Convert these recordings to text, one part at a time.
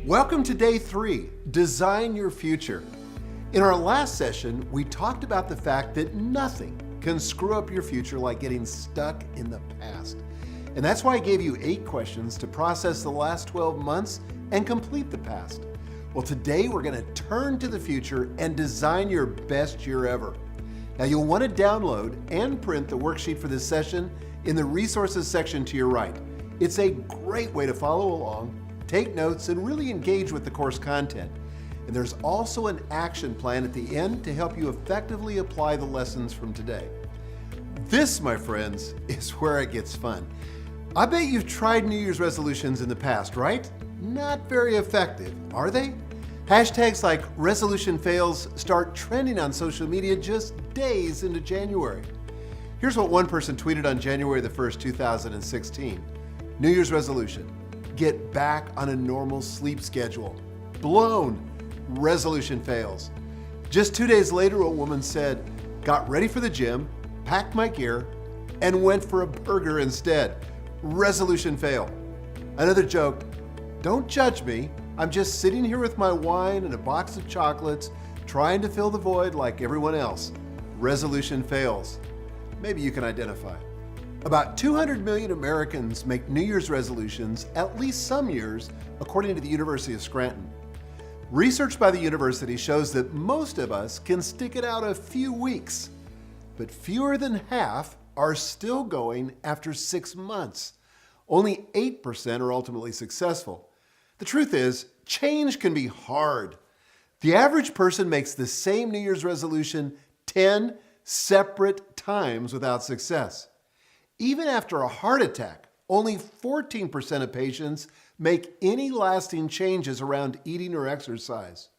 Welcome to day 3, Design Your Future. In our last session, we talked about the fact that nothing can screw up your future like getting stuck in the past. And that's why I gave you 8 questions to process the last 12 months and complete the past. Well, today we're going to turn to the future and design your best year ever. Now, you'll want to download and print the worksheet for this session in the resources section to your right. It's a great way to follow along, take notes, and really engage with the course content. And there's also an action plan at the end to help you effectively apply the lessons from today. This, my friends, is where it gets fun. I bet you've tried New Year's resolutions in the past, right? Not very effective, are they? Hashtags like resolution fails start trending on social media just days into January. Here's what one person tweeted on January the 1st, 2016. New Year's resolution: get back on a normal sleep schedule. Blown. Resolution fails. Just 2 days later, a woman said, got ready for the gym, packed my gear, and went for a burger instead. Resolution fail. Another joke: don't judge me. I'm just sitting here with my wine and a box of chocolates, trying to fill the void like everyone else. Resolution fails. Maybe you can identify. About 200 million Americans make New Year's resolutions at least some years, according to the University of Scranton. Research by the university shows that most of us can stick it out a few weeks, but fewer than half are still going after 6 months. Only 8% are ultimately successful. The truth is, change can be hard. The average person makes the same New Year's resolution 10 separate times without success. Even after a heart attack, only 14% of patients make any lasting changes around eating or exercise.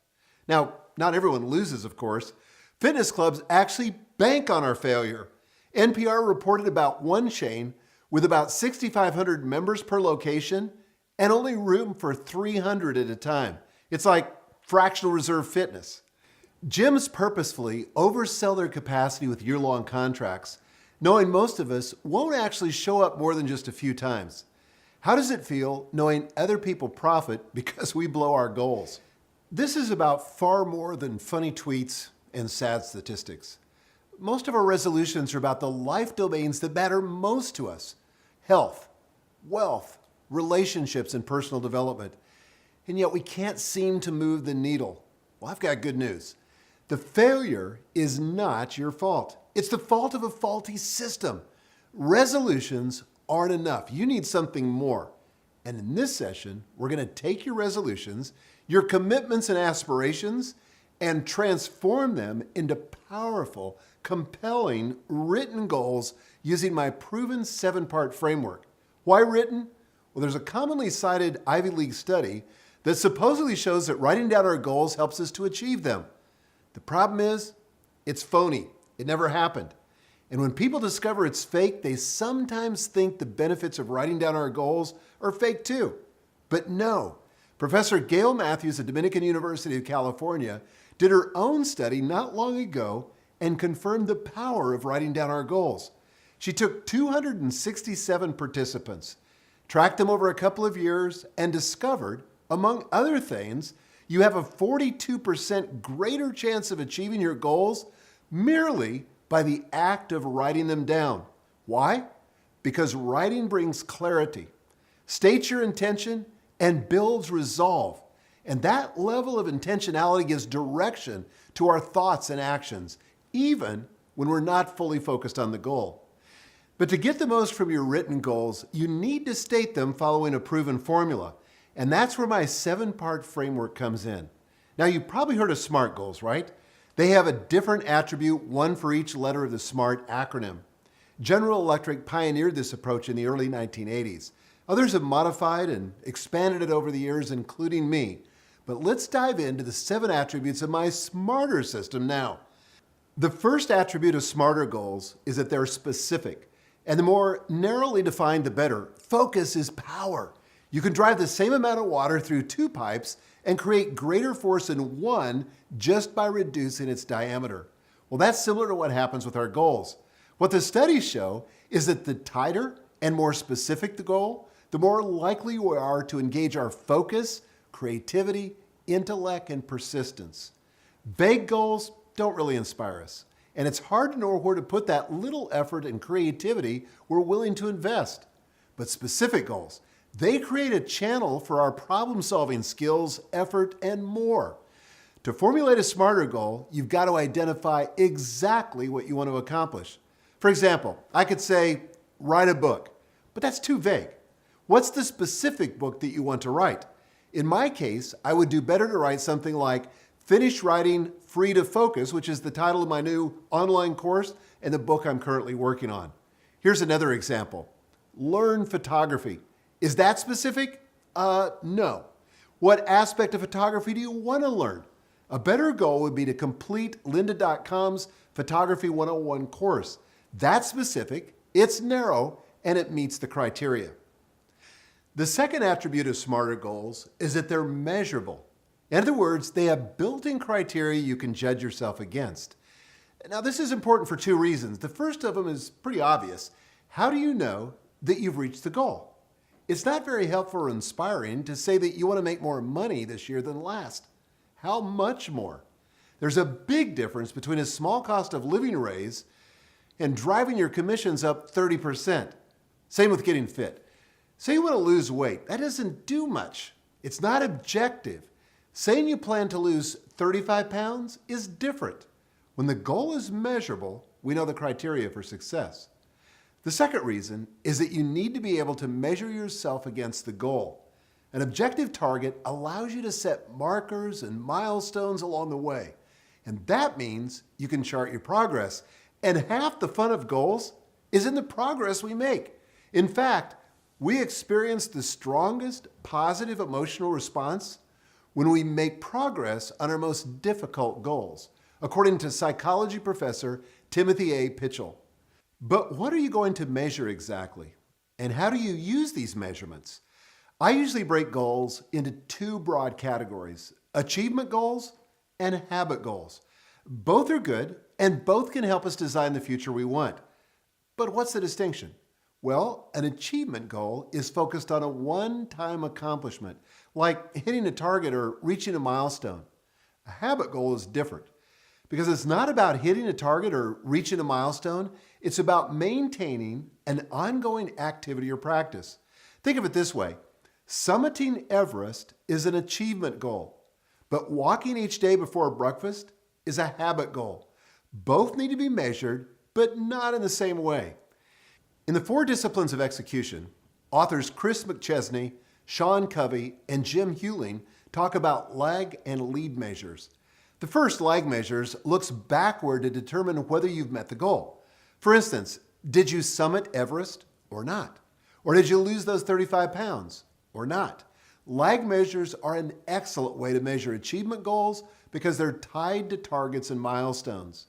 Now, not everyone loses, of course. Fitness clubs actually bank on our failure. NPR reported about one chain with about 6,500 members per location and only room for 300 at a time. It's like fractional reserve fitness. Gyms purposefully oversell their capacity with year-long contracts, knowing most of us won't actually show up more than just a few times. How does it feel knowing other people profit because we blow our goals? This is about far more than funny tweets and sad statistics. Most of our resolutions are about the life domains that matter most to us: health, wealth, relationships, and personal development. And yet we can't seem to move the needle. Well, I've got good news. The failure is not your fault. It's the fault of a faulty system. Resolutions aren't enough. You need something more. And in this session, we're going to take your resolutions, your commitments and aspirations, and transform them into powerful, compelling, written goals using my proven 7-part framework. Why written? Well, there's a commonly cited Ivy League study that supposedly shows that writing down our goals helps us to achieve them. The problem is, it's phony. It never happened. And when people discover it's fake, they sometimes think the benefits of writing down our goals are fake too. But no. Professor Gail Matthews at Dominican University of California did her own study not long ago and confirmed the power of writing down our goals. She took 267 participants, tracked them over a couple of years, and discovered, among other things, you have a 42% greater chance of achieving your goals merely by the act of writing them down. Why? Because writing brings clarity, states your intention, and builds resolve. And that level of intentionality gives direction to our thoughts and actions, even when we're not fully focused on the goal. But to get the most from your written goals, you need to state them following a proven formula. And that's where my 7-part framework comes in. Now, you've probably heard of SMART goals, right? They have a different attribute, one for each letter of the SMART acronym. General Electric pioneered this approach in the early 1980s. Others have modified and expanded it over the years, including me. But let's dive into the 7 attributes of my SMARTER system now. The first attribute of SMARTER goals is that they're specific. And the more narrowly defined, the better. Focus is power. You can drive the same amount of water through 2 pipes and create greater force in one just by reducing its diameter. Well, that's similar to what happens with our goals. What the studies show is that the tighter and more specific the goal, the more likely we are to engage our focus, creativity, intellect, and persistence. Vague goals don't really inspire us, and it's hard to know where to put that little effort and creativity we're willing to invest. But specific goals, they create a channel for our problem-solving skills, effort, and more. To formulate a smarter goal, you've got to identify exactly what you want to accomplish. For example, I could say, write a book, but that's too vague. What's the specific book that you want to write? In my case, I would do better to write something like Finish Writing Free to Focus, which is the title of my new online course and the book I'm currently working on. Here's another example. Learn photography. Is that specific? No. What aspect of photography do you want to learn? A better goal would be to complete lynda.com's Photography 101 course. That's specific, it's narrow, and it meets the criteria. The second attribute of smarter goals is that they're measurable. In other words, they have built-in criteria you can judge yourself against. Now, this is important for two reasons. The first of them is pretty obvious. How do you know that you've reached the goal? It's not very helpful or inspiring to say that you want to make more money this year than last. How much more? There's a big difference between a small cost of living raise and driving your commissions up 30%. Same with getting fit. Say you want to lose weight. That doesn't do much. It's not objective. Saying you plan to lose 35 pounds is different. When the goal is measurable, we know the criteria for success. The second reason is that you need to be able to measure yourself against the goal. An objective target allows you to set markers and milestones along the way. And that means you can chart your progress. And half the fun of goals is in the progress we make. In fact, we experience the strongest positive emotional response when we make progress on our most difficult goals, according to psychology professor Timothy A. Pitchell. But what are you going to measure exactly? And how do you use these measurements? I usually break goals into two broad categories: achievement goals and habit goals. Both are good, and both can help us design the future we want. But what's the distinction? Well, an achievement goal is focused on a one-time accomplishment, like hitting a target or reaching a milestone. A habit goal is different because it's not about hitting a target or reaching a milestone. It's about maintaining an ongoing activity or practice. Think of it this way. Summiting Everest is an achievement goal, but walking each day before breakfast is a habit goal. Both need to be measured, but not in the same way. In the 4 Disciplines of Execution, authors Chris McChesney, Sean Covey, and Jim Hewling talk about lag and lead measures. The first, lag measures, looks backward to determine whether you've met the goal. For instance, did you summit Everest or not? Or did you lose those 35 pounds or not? Lag measures are an excellent way to measure achievement goals because they're tied to targets and milestones.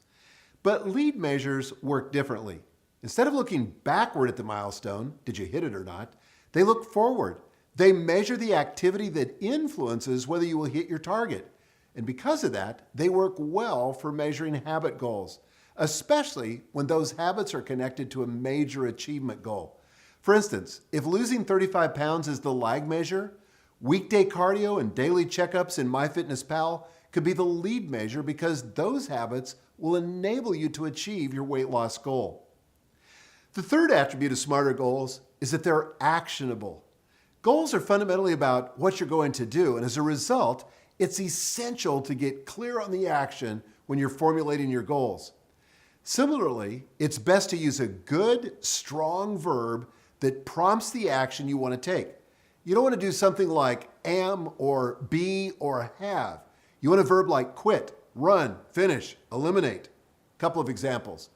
But lead measures work differently. Instead of looking backward at the milestone, did you hit it or not, they look forward. They measure the activity that influences whether you will hit your target. And because of that, they work well for measuring habit goals, especially when those habits are connected to a major achievement goal. For instance, if losing 35 pounds is the lag measure, weekday cardio and daily checkups in MyFitnessPal could be the lead measure because those habits will enable you to achieve your weight loss goal. The third attribute of smarter goals is that they're actionable. Goals are fundamentally about what you're going to do, and as a result, it's essential to get clear on the action when you're formulating your goals. Similarly, it's best to use a good, strong verb that prompts the action you want to take. You don't want to do something like am or be or have. You want a verb like quit, run, finish, eliminate. A couple of examples.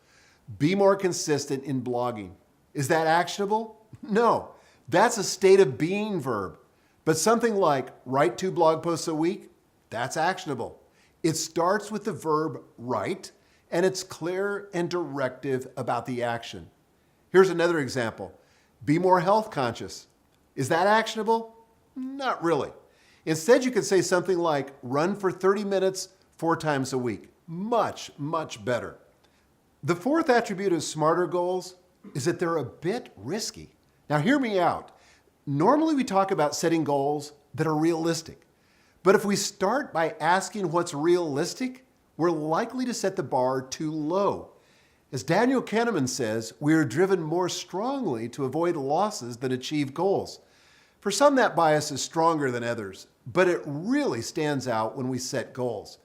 Be more consistent in blogging. Is that actionable? No, that's a state of being verb. But something like write 2 blog posts a week, that's actionable. It starts with the verb write, and it's clear and directive about the action. Here's another example. Be more health conscious. Is that actionable? Not really. Instead, you could say something like run for 30 minutes 4 times a week. Much, much better. The fourth attribute of smarter goals is that they're a bit risky. Now hear me out. Normally we talk about setting goals that are realistic. But if we start by asking what's realistic, we're likely to set the bar too low. As Daniel Kahneman says, we are driven more strongly to avoid losses than achieve goals. For some, that bias is stronger than others, but it really stands out when we set goals.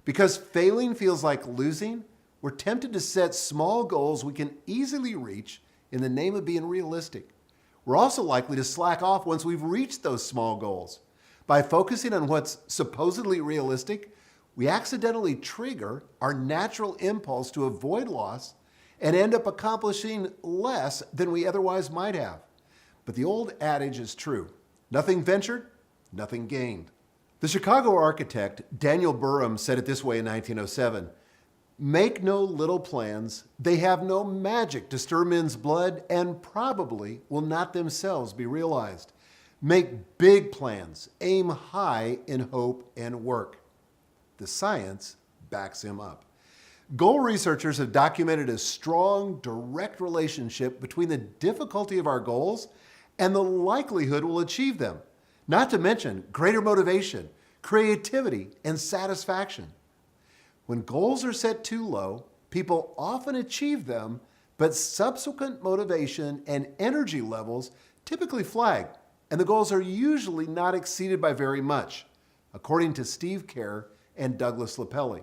Because failing feels like losing, we're tempted to set small goals we can easily reach in the name of being realistic. We're also likely to slack off once we've reached those small goals. By focusing on what's supposedly realistic, we accidentally trigger our natural impulse to avoid loss and end up accomplishing less than we otherwise might have. But the old adage is true: nothing ventured, nothing gained. The Chicago architect Daniel Burham said it this way in 1907: "Make no little plans, they have no magic to stir men's blood and probably will not themselves be realized. Make big plans, aim high in hope and work." The science backs him up. Goal researchers have documented a strong, direct relationship between the difficulty of our goals and the likelihood we'll achieve them, not to mention greater motivation, creativity, and satisfaction. When goals are set too low, people often achieve them, but subsequent motivation and energy levels typically flag, and the goals are usually not exceeded by very much, according to Steve Kerr and Douglas Lapelli.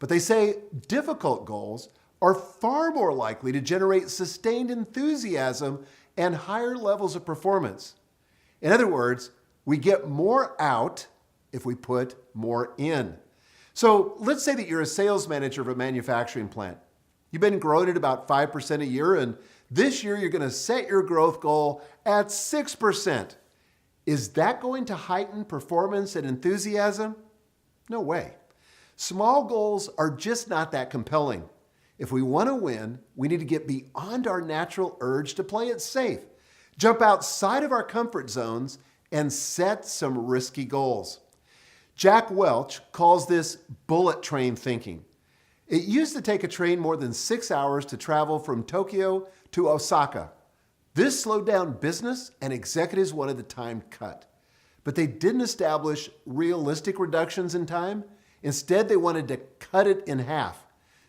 But they say difficult goals are far more likely to generate sustained enthusiasm and higher levels of performance. In other words, we get more out if we put more in. So let's say that you're a sales manager of a manufacturing plant. You've been growing at about 5% a year, and this year you're going to set your growth goal at 6%. Is that going to heighten performance and enthusiasm? No way. Small goals are just not that compelling. If we want to win, we need to get beyond our natural urge to play it safe, jump outside of our comfort zones, and set some risky goals. Jack Welch calls this bullet train thinking. It used to take a train more than 6 hours to travel from Tokyo to Osaka. This slowed down business, and executives wanted the time cut. But they didn't establish realistic reductions in time. Instead, they wanted to cut it in half.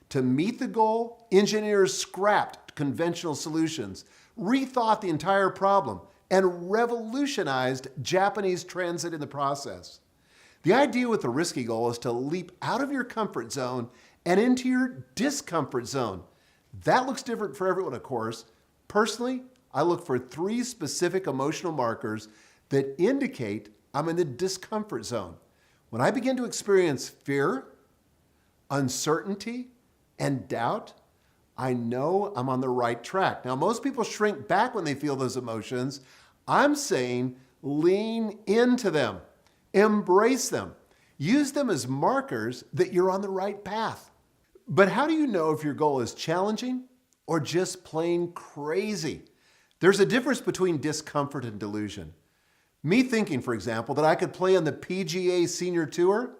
To meet the goal, engineers scrapped conventional solutions, rethought the entire problem, and revolutionized Japanese transit in the process. The idea with the risky goal is to leap out of your comfort zone and into your discomfort zone. That looks different for everyone, of course. Personally, I look for 3 specific emotional markers that indicate I'm in the discomfort zone. When I begin to experience fear, uncertainty, and doubt, I know I'm on the right track. Now, most people shrink back when they feel those emotions. I'm saying lean into them, embrace them, use them as markers that you're on the right path. But how do you know if your goal is challenging or just plain crazy? There's a difference between discomfort and delusion. Me thinking, for example, that I could play on the PGA Senior Tour,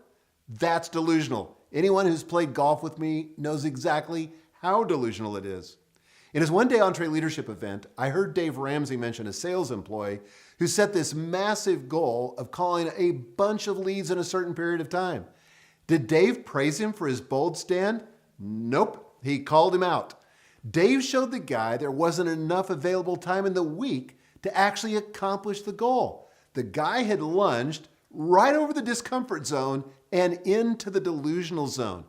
that's delusional. Anyone who's played golf with me knows exactly how delusional it is. In his one-day EntreLeadership event, I heard Dave Ramsey mention a sales employee who set this massive goal of calling a bunch of leads in a certain period of time. Did Dave praise him for his bold stand? Nope, he called him out. Dave showed the guy there wasn't enough available time in the week to actually accomplish the goal. The guy had lunged right over the discomfort zone and into the delusional zone.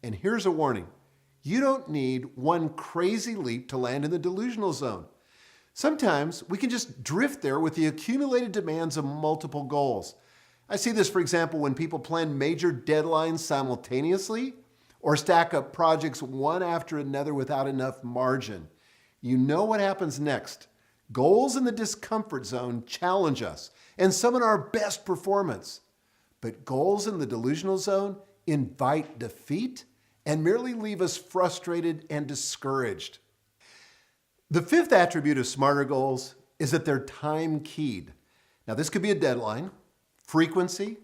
And here's a warning. You don't need one crazy leap to land in the delusional zone. Sometimes we can just drift there with the accumulated demands of multiple goals. I see this, for example, when people plan major deadlines simultaneously or stack up projects one after another without enough margin. You know what happens next. Goals in the discomfort zone challenge us and summon our best performance. But goals in the delusional zone invite defeat and merely leave us frustrated and discouraged. The 5th attribute of smarter goals is that they're time-keyed. Now, this could be a deadline, frequency,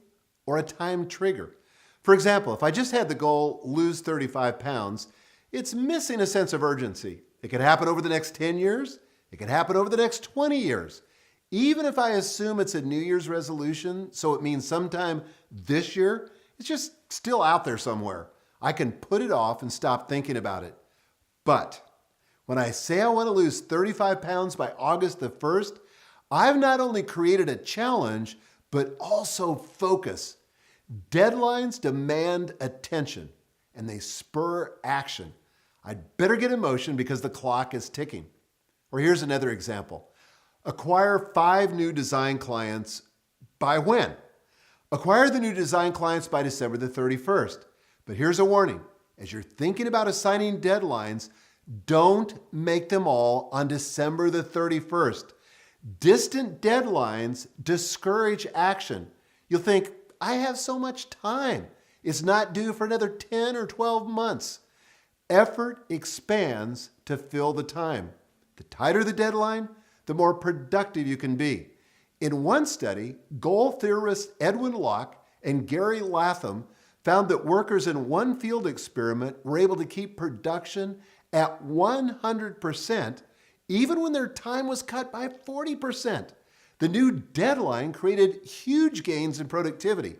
or a time trigger. For example, if I just had the goal lose 35 pounds, it's missing a sense of urgency. It could happen over the next 10 years. It could happen over the next 20 years. Even if I assume it's a New Year's resolution, so it means sometime this year, it's just still out there somewhere. I can put it off and stop thinking about it. But when I say I want to lose 35 pounds by August the 1st, I've not only created a challenge, but also focus. Deadlines demand attention and they spur action. I'd better get in motion because the clock is ticking. Or here's another example. Acquire 5 new design clients by when? Acquire the new design clients by December the 31st. But here's a warning. As you're thinking about assigning deadlines, don't make them all on December the 31st. Distant deadlines discourage action. You'll think, I have so much time. It's not due for another 10 or 12 months. Effort expands to fill the time. The tighter the deadline, the more productive you can be. In one study, goal theorists Edwin Locke and Gary Latham found that workers in one field experiment were able to keep production at 100%, even when their time was cut by 40%. The new deadline created huge gains in productivity.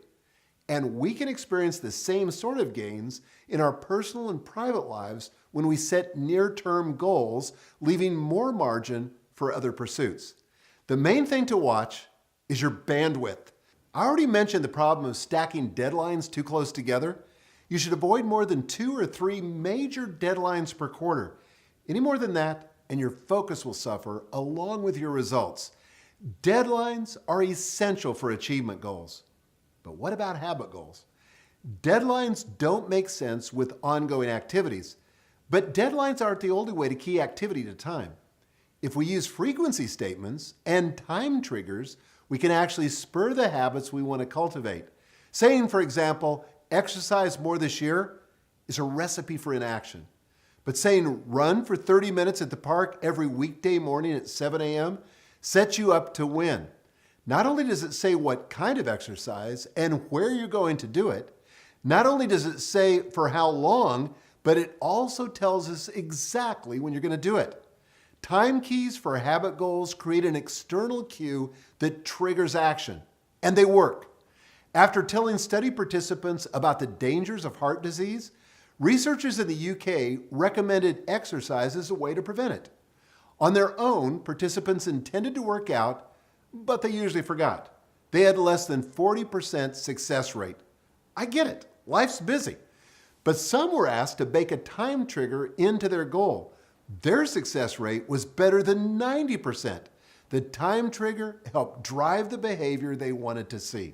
And we can experience the same sort of gains in our personal and private lives when we set near-term goals, leaving more margin for other pursuits. The main thing to watch is your bandwidth. I already mentioned the problem of stacking deadlines too close together. You should avoid more than 2 or 3 major deadlines per quarter. Any more than that, and your focus will suffer along with your results. Deadlines are essential for achievement goals. But what about habit goals? Deadlines don't make sense with ongoing activities, but deadlines aren't the only way to key activity to time. If we use frequency statements and time triggers, we can actually spur the habits we want to cultivate. Saying, for example, exercise more this year is a recipe for inaction. But saying run for 30 minutes at the park every weekday morning at 7 a.m. sets you up to win. Not only does it say what kind of exercise and where you're going to do it, not only does it say for how long, but it also tells us exactly when you're going to do it. Time keys for habit goals create an external cue that triggers action, and they work. After telling study participants about the dangers of heart disease, researchers in the UK recommended exercise as a way to prevent it. On their own, participants intended to work out, but they usually forgot. They had less than 40% success rate. I get it, life's busy. But some were asked to bake a time trigger into their goal. Their success rate was better than 90%. The time trigger helped drive the behavior they wanted to see.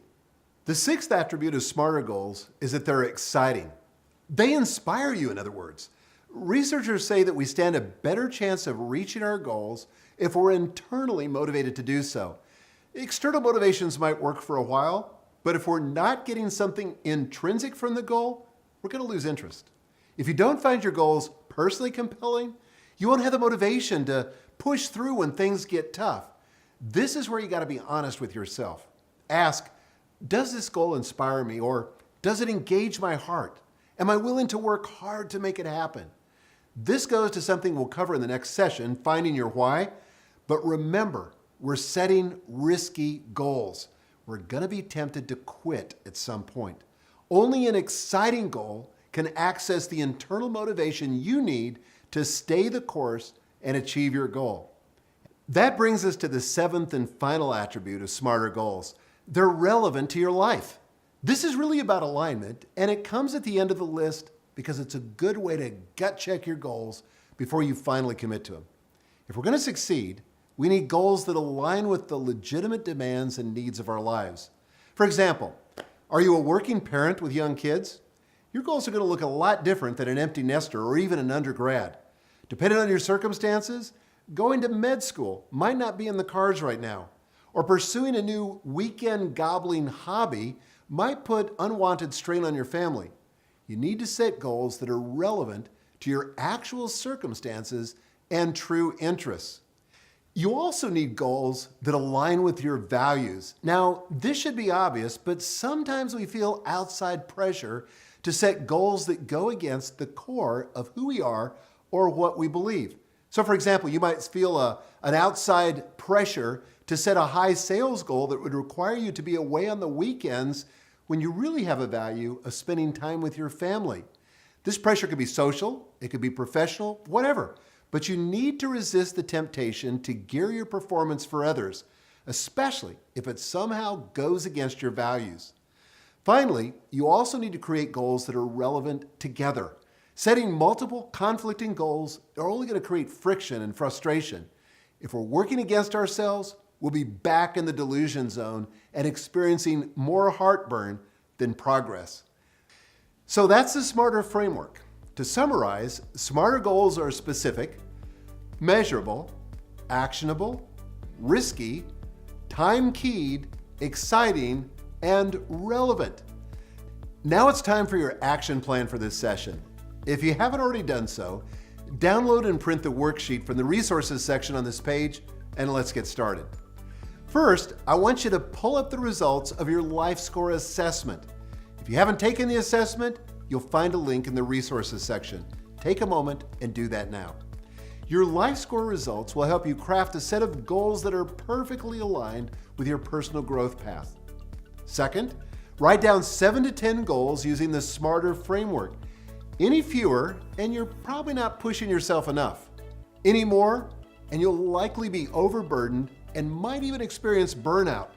The 6th attribute of smarter goals is that they're exciting. They inspire you, in other words. Researchers say that we stand a better chance of reaching our goals if we're internally motivated to do so. External motivations might work for a while, but if we're not getting something intrinsic from the goal, we're going to lose interest. If you don't find your goals personally compelling, you won't have the motivation to push through when things get tough. This is where you got to be honest with yourself. Ask, does this goal inspire me, or does it engage my heart? Am I willing to work hard to make it happen? This goes to something we'll cover in the next session, finding your why. But remember, we're setting risky goals. We're going to be tempted to quit at some point. Only an exciting goal can access the internal motivation you need to stay the course and achieve your goal. That brings us to the 7th and final attribute of smarter goals. They're relevant to your life. This is really about alignment, and it comes at the end of the list because it's a good way to gut check your goals before you finally commit to them. If we're going to succeed, we need goals that align with the legitimate demands and needs of our lives. For example, are you a working parent with young kids? Your goals are going to look a lot different than an empty nester or even an undergrad. Depending on your circumstances, going to med school might not be in the cards right now, or pursuing a new weekend gobbling hobby might put unwanted strain on your family. You need to set goals that are relevant to your actual circumstances and true interests. You also need goals that align with your values. Now, this should be obvious, but sometimes we feel outside pressure to set goals that go against the core of who we are or what we believe. So for example, you might feel an outside pressure to set a high sales goal that would require you to be away on the weekends when you really have a value of spending time with your family. This pressure could be social, it could be professional, whatever, but you need to resist the temptation to gear your performance for others, especially if it somehow goes against your values. Finally, you also need to create goals that are relevant together. Setting multiple conflicting goals are only going to create friction and frustration. If we're working against ourselves, we'll be back in the delusion zone and experiencing more heartburn than progress. So that's the SMARTER framework. To summarize, SMARTER goals are specific, measurable, actionable, risky, time-keyed, exciting, and relevant. Now it's time for your action plan for this session. If you haven't already done so, download and print the worksheet from the resources section on this page, and let's get started. First, I want you to pull up the results of your Life Score assessment. If you haven't taken the assessment, you'll find a link in the resources section. Take a moment and do that now. Your Life Score results will help you craft a set of goals that are perfectly aligned with your personal growth path. Second, write down 7 to 10 goals using the SMARTER framework. Any fewer, and you're probably not pushing yourself enough. Any more, and you'll likely be overburdened and might even experience burnout.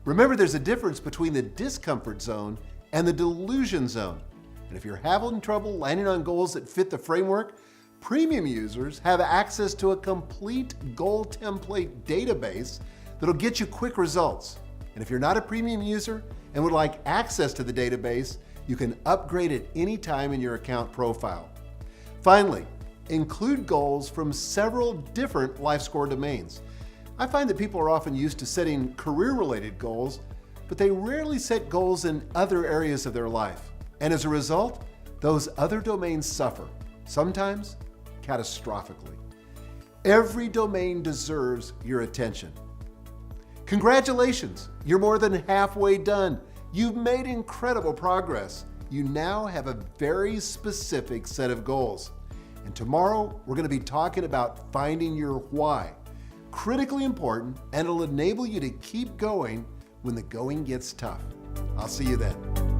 Remember, there's a difference between the discomfort zone and the delusion zone. And if you're having trouble landing on goals that fit the framework, premium users have access to a complete goal template database that'll get you quick results. And if you're not a premium user and would like access to the database, you can upgrade at any time in your account profile. Finally, include goals from several different Life Score domains. I find that people are often used to setting career-related goals, but they rarely set goals in other areas of their life. And as a result, those other domains suffer, sometimes catastrophically. Every domain deserves your attention. Congratulations, you're more than halfway done. You've made incredible progress. You now have a very specific set of goals. And tomorrow, we're going to be talking about finding your why. Critically important, and it'll enable you to keep going when the going gets tough. I'll see you then.